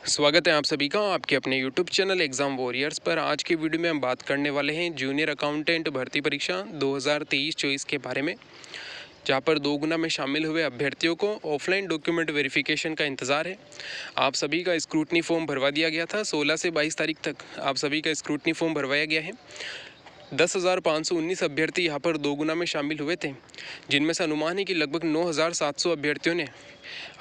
स्वागत है आप सभी का आपके अपने यूट्यूब चैनल एग्ज़ाम वॉरियर्स पर। आज की वीडियो में हम बात करने वाले हैं जूनियर अकाउंटेंट भर्ती परीक्षा 2023-24 के बारे में, जहां पर 2 गुना में शामिल हुए अभ्यर्थियों को ऑफलाइन डॉक्यूमेंट वेरिफिकेशन का इंतज़ार है। आप सभी का स्क्रूटनी फॉर्म भरवा दिया गया था। 16 से 22 तारीख तक आप सभी का स्क्रूटनी फॉर्म भरवाया गया है। 10,519 अभ्यर्थी यहाँ पर 2 गुना में शामिल हुए थे, जिनमें से अनुमान है कि लगभग 9,700 अभ्यर्थियों ने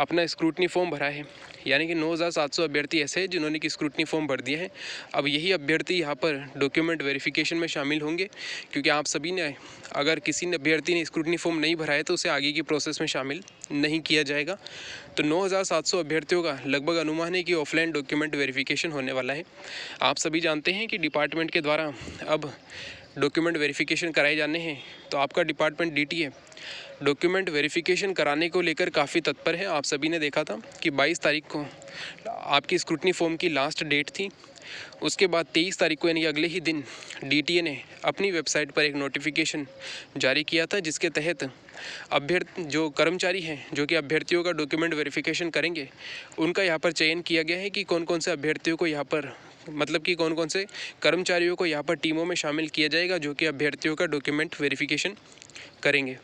अपना स्क्रूटनी फॉर्म भरा है। यानी कि 9,700 अभ्यर्थी ऐसे हैं जिन्होंने कि स्क्रूटनी फॉर्म भर दिए हैं। अब यही अभ्यर्थी यहाँ पर डॉक्यूमेंट वेरिफिकेशन में शामिल होंगे, क्योंकि आप सभी ने अगर किसी ने अभ्यर्थी ने स्क्रूटनी फॉर्म नहीं भरा है तो उसे आगे की प्रोसेस में शामिल नहीं किया जाएगा। तो 9,700 अभ्यर्थियों का लगभग अनुमान है कि ऑफलाइन डॉक्यूमेंट वेरिफिकेशन होने वाला है। आप सभी जानते हैं कि डिपार्टमेंट के द्वारा अब डॉक्यूमेंट वेरिफिकेशन कराए जाने हैं, तो आपका डिपार्टमेंट डीटीए डॉक्यूमेंट वेरिफिकेशन कराने को लेकर काफ़ी तत्पर है। आप सभी ने देखा था कि 22 तारीख को आपकी स्क्रूटनी फॉर्म की लास्ट डेट थी। उसके बाद 23 तारीख को यानी अगले ही दिन डीटीए ने अपनी वेबसाइट पर एक नोटिफिकेशन जारी किया था, जिसके तहत जो कर्मचारी हैं जो कि अभ्यर्थियों का डॉक्यूमेंट वेरिफिकेशन करेंगे, उनका यहाँ पर चयन किया गया है कि कौन कौन से अभ्यर्थियों को यहाँ पर कि कौन कौन से कर्मचारियों को यहाँ पर टीमों में शामिल किया जाएगा जो कि अभ्यर्थियों का डॉक्यूमेंट वेरिफिकेशन करेंगे।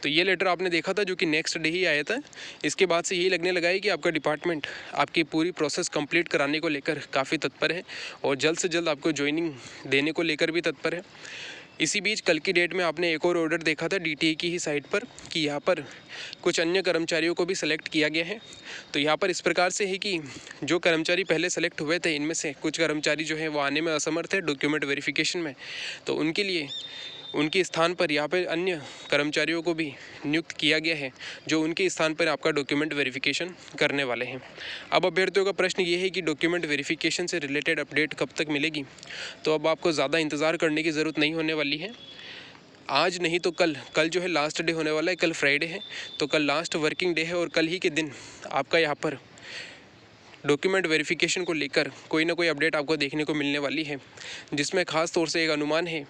तो ये लेटर आपने देखा था जो कि नेक्स्ट डे ही आया था। इसके बाद से यही लगने लगा है कि आपका डिपार्टमेंट आपकी पूरी प्रोसेस कंप्लीट कराने को लेकर काफ़ी तत्पर है और जल्द से जल्द आपको ज्वाइनिंग देने को लेकर भी तत्पर है। इसी बीच कल की डेट में आपने एक और ऑर्डर देखा था डीटीए की ही साइट पर कि यहाँ पर कुछ अन्य कर्मचारियों को भी सेलेक्ट किया गया है। तो यहाँ पर इस प्रकार से है कि जो कर्मचारी पहले सेलेक्ट हुए थे, इनमें से कुछ कर्मचारी जो हैं वो आने में असमर्थ है डॉक्यूमेंट वेरिफिकेशन में, तो उनके लिए उनके स्थान पर यहाँ पर अन्य कर्मचारियों को भी नियुक्त किया गया है जो उनके स्थान पर आपका डॉक्यूमेंट वेरिफिकेशन करने वाले हैं। अब अभ्यर्थियों का प्रश्न ये है कि डॉक्यूमेंट वेरिफिकेशन से रिलेटेड अपडेट कब तक मिलेगी। तो अब आपको ज़्यादा इंतज़ार करने की ज़रूरत नहीं होने वाली है। आज नहीं तो कल जो है लास्ट डे होने वाला है। कल फ्राइडे है, तो कल लास्ट वर्किंग डे है और कल ही के दिन आपका यहाँ पर डॉक्यूमेंट वेरिफिकेशन को लेकर कोई ना कोई अपडेट आपको देखने को मिलने वाली है, जिसमें ख़ास तौर से एक अनुमान है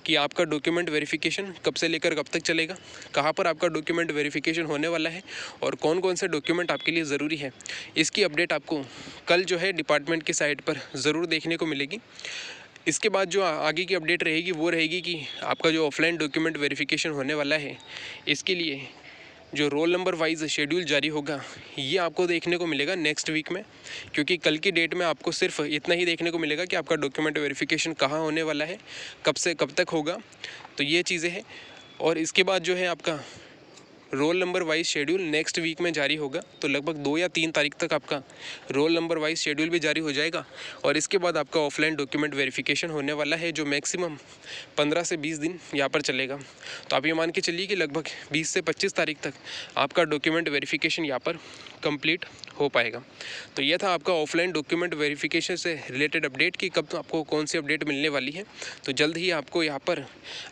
कि आपका डॉक्यूमेंट वेरिफिकेशन कब से लेकर कब तक चलेगा, कहाँ पर आपका डॉक्यूमेंट वेरिफिकेशन होने वाला है और कौन कौन से डॉक्यूमेंट आपके लिए ज़रूरी है। इसकी अपडेट आपको कल जो है डिपार्टमेंट की साइट पर ज़रूर देखने को मिलेगी। इसके बाद जो आगे की अपडेट रहेगी वो रहेगी कि आपका जो ऑफलाइन डॉक्यूमेंट वेरिफिकेशन होने वाला है, इसके लिए जो रोल नंबर वाइज शेड्यूल जारी होगा ये आपको देखने को मिलेगा नेक्स्ट वीक में, क्योंकि कल की डेट में आपको सिर्फ इतना ही देखने को मिलेगा कि आपका डॉक्यूमेंट वेरिफिकेशन कहाँ होने वाला है, कब से कब तक होगा। तो ये चीज़ें हैं। और इसके बाद जो है आपका roll number wise schedule next week में जारी होगा, तो लगभग 2 या 3 तारीख तक आपका रोल नंबर वाइज शेड्यूल भी जारी हो जाएगा। और इसके बाद आपका ऑफलाइन डॉक्यूमेंट वेरिफिकेशन होने वाला है, जो मैक्सिमम 15 से 20 दिन यहाँ पर चलेगा। तो आप ये मान के चलिए कि लगभग 20 से 25 तारीख तक आपका डॉक्यूमेंट वेरिफिकेशन यहाँ पर कंप्लीट हो पाएगा। तो यह था आपका ऑफलाइन डॉक्यूमेंट वेरिफिकेशन से रिलेटेड अपडेट कि कब आपको कौन सी अपडेट मिलने वाली है। तो जल्द ही आपको यहाँ पर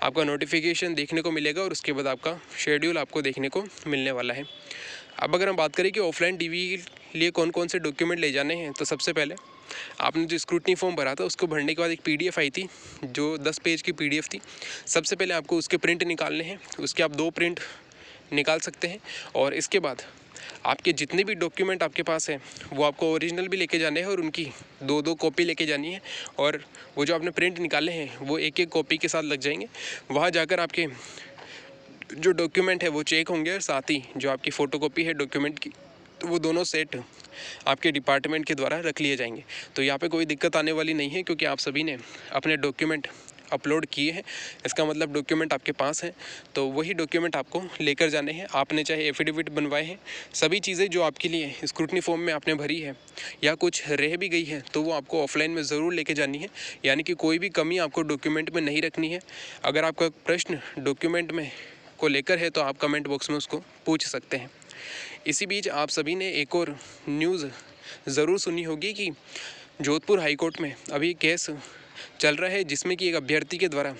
आपका नोटिफिकेशन देखने को मिलेगा और उसके बाद आपका शेड्यूल आपको देखने को मिलने वाला है। अब अगर हम बात करें कि ऑफलाइन डीवी के लिए कौन कौन से डॉक्यूमेंट ले जाने हैं, तो सबसे पहले आपने जो स्क्रूटनी फॉर्म भरा था उसको भरने के बाद एक पीडीएफ आई थी जो 10 पेज की पीडीएफ थी। सबसे पहले आपको उसके प्रिंट निकालने हैं, उसके आप 2 प्रिंट निकाल सकते हैं। और इसके बाद आपके जितने भी डॉक्यूमेंट आपके पास हैं वो आपको ओरिजिनल भी लेके जाने हैं और उनकी 2-2 कॉपी लेके जानी है। और वो जो आपने प्रिंट निकाले हैं वो एक एक कॉपी के साथ लग जाएंगे। वहाँ जाकर आपके जो डॉक्यूमेंट है वो चेक होंगे और साथ ही जो आपकी फ़ोटोकॉपी है डॉक्यूमेंट की, तो वो दोनों सेट आपके डिपार्टमेंट के द्वारा रख लिए जाएंगे। तो यहाँ पे कोई दिक्कत आने वाली नहीं है, क्योंकि आप सभी ने अपने डॉक्यूमेंट अपलोड किए हैं। इसका मतलब डॉक्यूमेंट आपके पास हैं, तो वही डॉक्यूमेंट आपको लेकर जाने हैं। आपने चाहे एफिडेविट बनवाए हैं, सभी चीज़ें जो आपके लिए स्क्रूटनी फॉर्म में आपने भरी है या कुछ रह भी गई है तो वो आपको ऑफलाइन में ज़रूर लेके जानी है। यानी कि कोई भी कमी आपको डॉक्यूमेंट में नहीं रखनी है। अगर आपका प्रश्न डॉक्यूमेंट में को लेकर है तो आप कमेंट बॉक्स में उसको पूछ सकते हैं। इसी बीच आप सभी ने एक और न्यूज़ ज़रूर सुनी होगी कि जोधपुर हाई कोर्ट में अभी केस चल रहा है, जिसमें कि एक अभ्यर्थी के द्वारा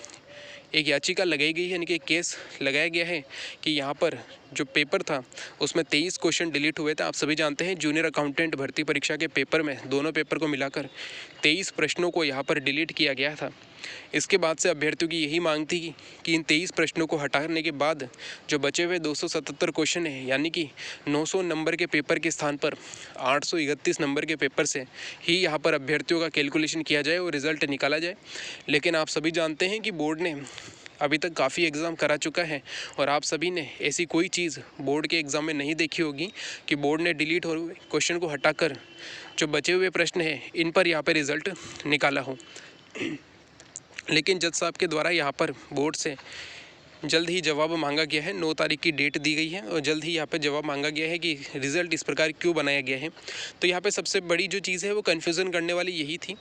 एक याचिका लगाई गई है, यानी कि एक केस लगाया गया है कि यहाँ पर जो पेपर था उसमें 23 क्वेश्चन डिलीट हुए थे। आप सभी जानते हैं जूनियर अकाउंटेंट भर्ती परीक्षा के पेपर में दोनों पेपर को मिलाकर 23 प्रश्नों को यहाँ पर डिलीट किया गया था। इसके बाद से अभ्यर्थियों की यही मांग थी कि इन 23 प्रश्नों को हटाने के बाद जो बचे हुए 277 क्वेश्चन हैं, यानी कि 900 नंबर के पेपर के स्थान पर 831 नंबर के पेपर से ही यहाँ पर अभ्यर्थियों का कैलकुलेशन किया जाए और रिज़ल्ट निकाला जाए। लेकिन आप सभी जानते हैं कि बोर्ड ने अभी तक काफ़ी एग्ज़ाम करा चुका है और आप सभी ने ऐसी कोई चीज़ बोर्ड के एग्ज़ाम में नहीं देखी होगी कि बोर्ड ने डिलीट हुए क्वेश्चन को हटाकर जो बचे हुए प्रश्न हैं इन पर यहाँ पर रिज़ल्ट निकाला हो। लेकिन जज साहब के द्वारा यहाँ पर बोर्ड से जल्द ही जवाब मांगा गया है। 9 तारीख की डेट दी गई है और जल्द ही यहाँ पर जवाब मांगा गया है कि रिज़ल्ट इस प्रकार क्यों बनाया गया है। तो यहाँ पे सबसे बड़ी जो चीज़ है वो कन्फ्यूज़न करने वाली यही थी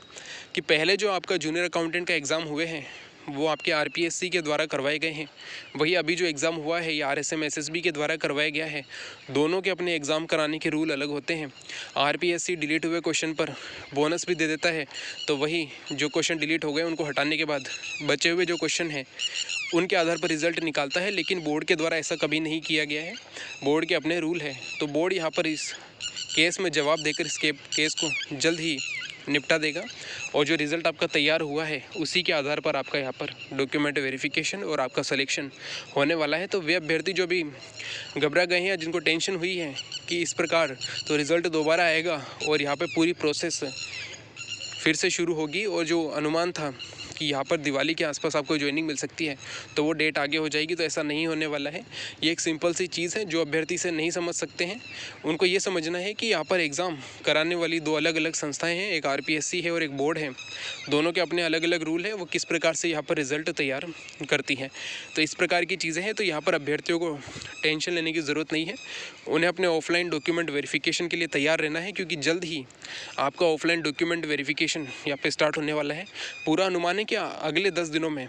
कि पहले जो आपका जूनियर अकाउंटेंट का एग्ज़ाम हुए हैं वो आपके आरपीएससी के द्वारा करवाए गए हैं, वही अभी जो एग्ज़ाम हुआ है ये आरएसएम एसएसबी के द्वारा करवाया गया है। दोनों के अपने एग्ज़ाम कराने के रूल अलग होते हैं। आरपीएससी डिलीट हुए क्वेश्चन पर बोनस भी दे देता है, तो वही जो क्वेश्चन डिलीट हो गए उनको हटाने के बाद बचे हुए जो क्वेश्चन हैं उनके आधार पर रिज़ल्ट निकालता है। लेकिन बोर्ड के द्वारा ऐसा कभी नहीं किया गया है, बोर्ड के अपने रूल है। तो बोर्ड यहाँ पर इस केस में जवाब देकर इस केस को जल्द ही निपटा देगा और जो रिज़ल्ट आपका तैयार हुआ है उसी के आधार पर आपका यहाँ पर डॉक्यूमेंट वेरिफिकेशन और आपका सिलेक्शन होने वाला है। तो वे अभ्यर्थी जो भी घबरा गए हैं या जिनको टेंशन हुई है कि इस प्रकार तो रिज़ल्ट दोबारा आएगा और यहाँ पे पूरी प्रोसेस फिर से शुरू होगी और जो अनुमान था कि यहाँ पर दिवाली के आसपास आपको ज्वाइनिंग मिल सकती है तो वो डेट आगे हो जाएगी, तो ऐसा नहीं होने वाला है। ये एक सिंपल सी चीज़ है। जो अभ्यर्थी से नहीं समझ सकते हैं उनको ये समझना है कि यहाँ पर एग्ज़ाम कराने वाली 2 अलग अलग संस्थाएं हैं, एक आरपीएससी है और एक बोर्ड है। दोनों के अपने अलग अलग रूल है, वो किस प्रकार से यहाँ पर रिज़ल्ट तैयार करती है। तो इस प्रकार की चीज़ें हैं। तो यहाँ पर अभ्यर्थियों को टेंशन लेने की ज़रूरत नहीं है। उन्हें अपने ऑफलाइन डॉक्यूमेंट वेरिफिकेशन के लिए तैयार रहना है, क्योंकि जल्द ही आपका ऑफलाइन डॉक्यूमेंट वेरिफिकेशन यहाँ पे स्टार्ट होने वाला है। पूरा अनुमान है कि अगले 10 दिनों में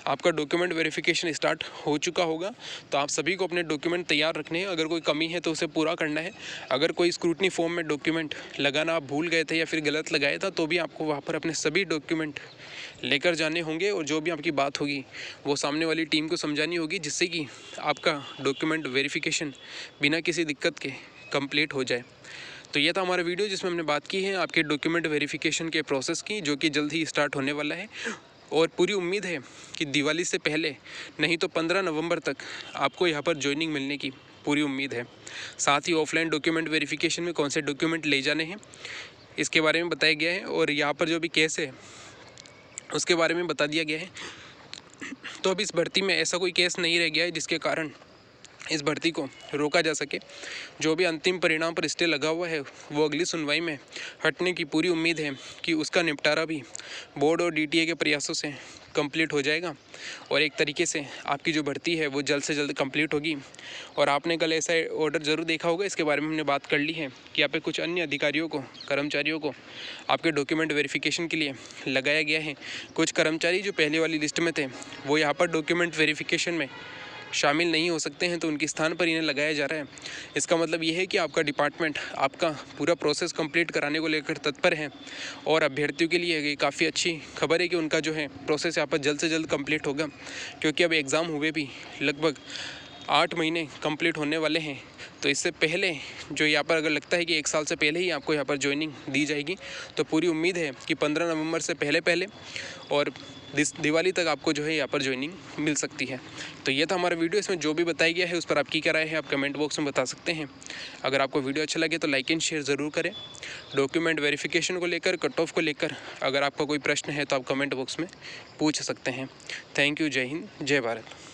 आपका डॉक्यूमेंट वेरिफिकेशन स्टार्ट हो चुका होगा। तो आप सभी को अपने डॉक्यूमेंट तैयार रखने हैं। अगर कोई कमी है तो उसे पूरा करना है। अगर कोई स्क्रूटनी फॉर्म में डॉक्यूमेंट लगाना आप भूल गए थे या फिर गलत लगाया था तो भी आपको वहाँ पर अपने सभी डॉक्यूमेंट लेकर जाने होंगे और जो भी आपकी बात होगी वो सामने वाली टीम को समझानी होगी, जिससे कि आपका डॉक्यूमेंट वेरिफिकेशन बिना किसी दिक्कत के कंप्लीट हो जाए। तो ये था हमारा वीडियो जिसमें हमने बात की है आपके डॉक्यूमेंट वेरिफिकेशन के प्रोसेस की, जो कि जल्द ही स्टार्ट होने वाला है। और पूरी उम्मीद है कि दिवाली से पहले नहीं तो 15 नवंबर तक आपको यहाँ पर ज्वाइनिंग मिलने की पूरी उम्मीद है। साथ ही ऑफलाइन डॉक्यूमेंट वेरिफिकेशन में कौन से डॉक्यूमेंट ले जाने हैं इसके बारे में बताया गया है और यहाँ पर जो भी केस है उसके बारे में बता दिया गया है। तो अब इस भर्ती में ऐसा कोई केस नहीं रह गया है जिसके कारण इस भर्ती को रोका जा सके। जो भी अंतिम परिणाम पर स्टे लगा हुआ है वो अगली सुनवाई में हटने की पूरी उम्मीद है कि उसका निपटारा भी बोर्ड और डीटीए के प्रयासों से कंप्लीट हो जाएगा और एक तरीके से आपकी जो भर्ती है वो जल्द से जल्द कंप्लीट होगी। और आपने कल ऐसा ऑर्डर ज़रूर देखा होगा, इसके बारे में हमने बात कर ली है कि यहाँ पे कुछ अन्य अधिकारियों को, कर्मचारियों को आपके डॉक्यूमेंट वेरिफिकेशन के लिए लगाया गया है। कुछ कर्मचारी जो पहले वाली लिस्ट में थे वो यहाँ पर डॉक्यूमेंट वेरिफिकेशन में शामिल नहीं हो सकते हैं, तो उनके स्थान पर इन्हें लगाया जा रहा है। इसका मतलब ये है कि आपका डिपार्टमेंट आपका पूरा प्रोसेस कंप्लीट कराने को लेकर तत्पर है और अभ्यर्थियों के लिए ये काफ़ी अच्छी खबर है कि उनका जो है प्रोसेस यहाँ पर जल्द से जल्द कंप्लीट होगा, क्योंकि अब एग्ज़ाम हुए भी लगभग 8 महीने कंप्लीट होने वाले हैं। तो इससे पहले जो यहाँ पर अगर लगता है कि 1 साल से पहले ही आपको यहाँ पर ज्वाइनिंग दी जाएगी, तो पूरी उम्मीद है कि 15 नवंबर से पहले और दिवाली तक आपको जो है यहाँ पर ज्वाइनिंग मिल सकती है। तो ये था हमारा वीडियो। इसमें जो भी बताया गया है उस पर आपकी क्या राय है आप कमेंट बॉक्स में बता सकते हैं। अगर आपको वीडियो अच्छा लगे तो लाइक एंड शेयर ज़रूर करें। डॉक्यूमेंट वेरिफिकेशन को लेकर, कट ऑफ को लेकर अगर आपका कोई प्रश्न है तो आप कमेंट बॉक्स में पूछ सकते हैं। Thank you. जय हिंद, जय भारत।